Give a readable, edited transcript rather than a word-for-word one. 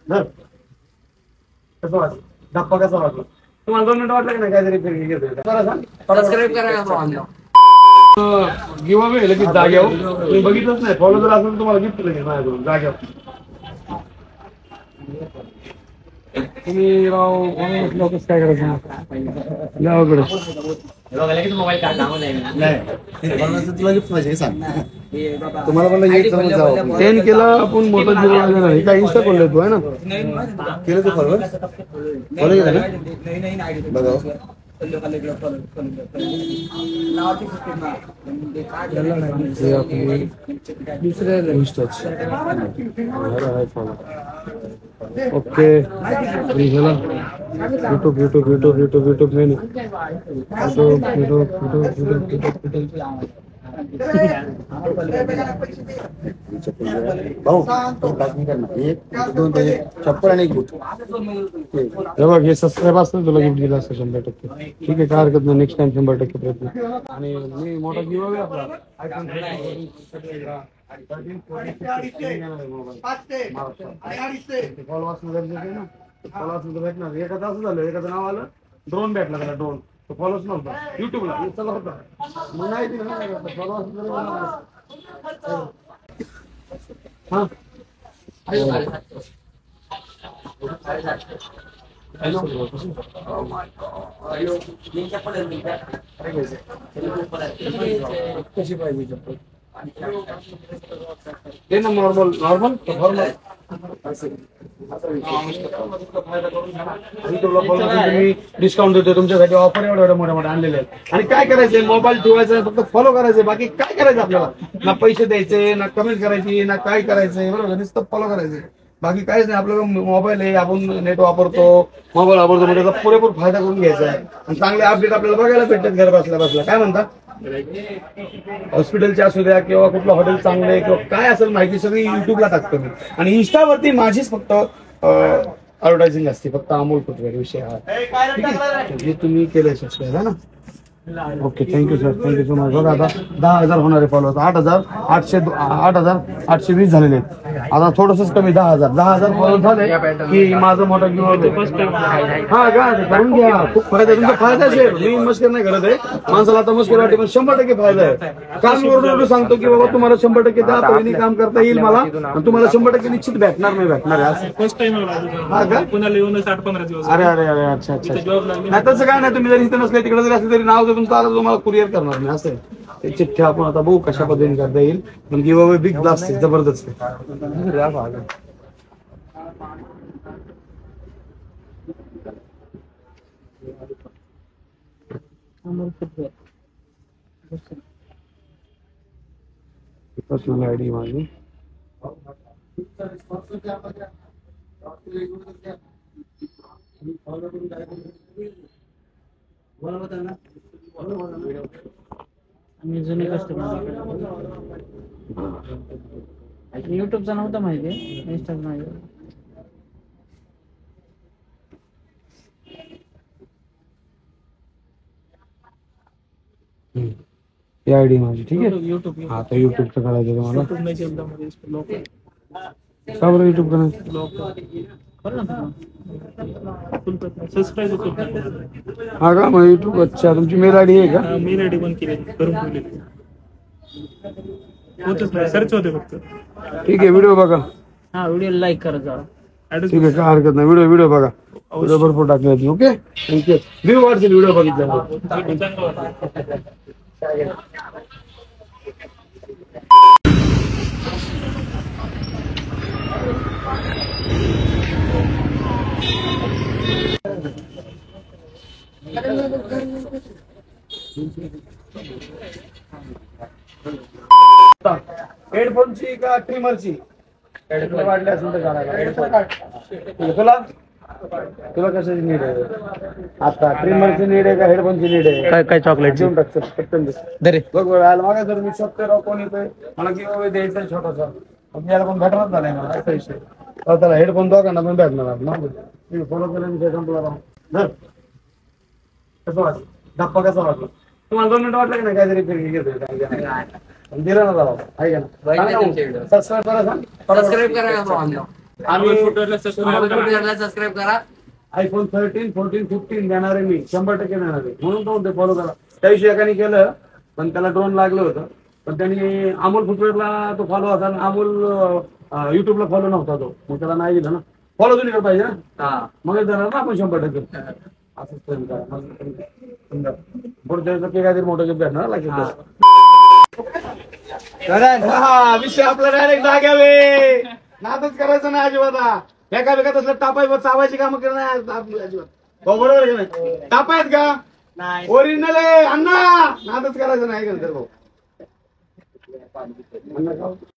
धर. कसं वाटलं धप्पा कसा वाटला तुम्हाला 2 मिनिटं वाटलं की नाही काहीतरी फिरकी घेतोय सबस्क्राईब करा. गिव्ह अवे लगेच जाग्यावर तुम्ही बघितलंच नाही फॉलो जर असेल तुम्हाला गिफ्ट लगेच माझ्याकडून जाग्यावर. तुम्ही राव लोकच काय करायचं गावाकडे तुला गिफ्ट पाहिजे सांग. तुम्हाला पण 10 केलं आपण मोठं जीवन आहे काय इंस्टा खोलले तू आहे ना केलं तू फॉलो केलं ना बघा. Okay YouTube YouTube YouTube YouTube YouTube menu YouTube YouTube YouTube YouTube भाऊ नाही करणार. 1 2 चप्पल आणि एक बूट. हे बघ हे सबस्क्राईब असतं तुला गिफ्ट दिलं असतं 100%. ठीक आहे काय हरकत नाही नेक्स्ट टाइम 100% प्रयत्न. आणि मी मोठा गिव्ह अवे आपला iPhone 13 फॉलोअर्स भेटणार. एखादं असं झालं एखादं नाव आलं ड्रोन भेटला त्याला ड्रोन तो फॉलोअर्स नव्हता युट्यूबला चला होता मग नाही दिलं फॉलोअर्स. हा कशी पाहिजे चप्पल ते ना नॉर्मल नॉर्मल नॉर्मल डिस्काउंट देतो तुमच्यासाठी ऑफर एवढ्या मोठ्या मोठ्या आणलेल्या आहेत. आणि काय करायचंय मोबाईल ठेवायचा फक्त फॉलो करायचंय बाकी काय करायचं आपल्याला ना पैसे द्यायचे ना कमेंट करायची ना काय करायचंय बरोबर नुसतं फॉलो करायचंय बाकी काहीच नाही. आपल्याला मोबाईल आहे आपण नेट वापरतो मोबाईल वापरतो म्हणजे त्याचा पुरेपूर फायदा करून घ्यायचा आहे आणि चांगले अपडेट आपल्याला बघायला भेटतात घर बसल्या बसल्या. काय म्हणता हॉस्पिटलचे असू द्या किंवा कुठलं हॉटेल चांगले किंवा काय असेल माहिती सगळी युट्यूबला टाकतो मी. आणि इंस्टावरती माझीच फक्त ऍडव्हर्टायझिंग असते फक्त अमोल कुटरे विषय हा ठीक आहे. जे तुम्ही केलंय सबस्क्राईब आहे ना okay thank you sir thank you so much. बघा आता 10,000 होणारे फॉलोअर्स 8,820 झालेले आहेत. आता थोडंसंच कमी 10,000 फॉलोअर्स झाले की माझं मोठं गिव्ह हा का करून घ्या. खूप फायदा तुमचा फायदा आहे. मी मस्कर नाही करत आहे माणसाला आता मस्कर वाटते पण 100% फायदा आहे. काम वरून सांगतो की बाबा तुम्हाला 100% त्या पहिली काम करता येईल मला आणि तुम्हाला 100% निश्चित भेटणार नाही भेटणार आहे फर्स्ट टाइम हा का पुण्याला येऊन 8-15 दिवस. अरे अरे अरे अच्छा अच्छा नाही तसं काय नाही. तुम्ही जर इथे नसले तिकडे जरी असले तरी नाव तुमचं आलं तुम्हाला कुरिअर करणार नाही असं ते चिठ्ठ्या आपण आता बघू कशा पद्धतीने करता येईल. पण गिव्ह अवे बिग ब्लास्ट आहे जबरदस्त आहे. पर्सनल आयडी माझी आम्ही जुने कस्टमर युट्यूबचा नव्हता माहिती इंस्टाग्राम ही आयडी माझी ठीक आहे. युट्यूब हा आता युट्यूबचं करायचं तुम्हाला नाही चलता मध्ये लोक का बरं युट्यूब करायचं सबस्क्राईब हा का मग युट्यूब अच्छा तुमची मेल आयडी आहे का मेल आयडी पण केली करून ठेवली होतच नाही सर्च होते फक्त. ठीक आहे व्हिडिओ बघा हा व्हिडिओ लाईक करा जरा ठीक आहे काय हरकत नाही व्हिडिओ बघा व्हिडिओ भरपूर टाकले ओके थँक्यू व्ह्यू वाढतील व्हिडिओ बघितल्यावर. हेडफोनची का ट्रिमरची वाढले असेल तर तुला तुला कशाची नीड आहे आता ट्रिमरची नीड आहे का हेडफोनची नीड आहे काय काय चॉकलेट घेऊन टाक पटकन बघ आला मागा जर मी शॉपते राव कोण येतोय मला गिव्ह द्यायचा छोटासा याला पण भेटणार झालाय मला असा विषय त्याला हेडफोन दोघांना पण भेटणार फॉलो केल्यानंतर संपला राव धर. कसं वाटलं धप्पा कसा वाटला तुम्हाला 2 मिनिटं वाटलं की नाही काहीतरी फिरकी घेतोय दिलं ना जरा आहे का ना सबस्क्राईब करा आणि सबस्क्राईब करा. आयफोन 13, 14, 15 देणार आहे मी 100% देणार आहे. म्हणून तो ते फॉलो करा. त्या दिवशी एकाने केलं पण त्याला ड्रोन लागलं होतं. पण त्यांनी अमोल फुटवेअरला तो फॉलो होता आणि अमोल युट्यूबला फॉलो नव्हता तो. मग त्याला नाही दिलं ना. फॉलो तुम्ही पाहिजे ना. मग देणार ना आपण 100%. असंच करून करा. मग पुढच्या वेळेस ते काहीतरी मोठं गिफ्ट भेटणार लागेल. हा विषय आपला डायरेक्ट जाग्यावे. नादच करायचं नाही अजिबात. एका बेका तसलं तापाय चावायची कामं करणं अजिबात. हो बरोबर आहे का नाही? तापायत का नाही ओरिजिनल आहे अण्णा. नादच करायचं नाही का भाऊ.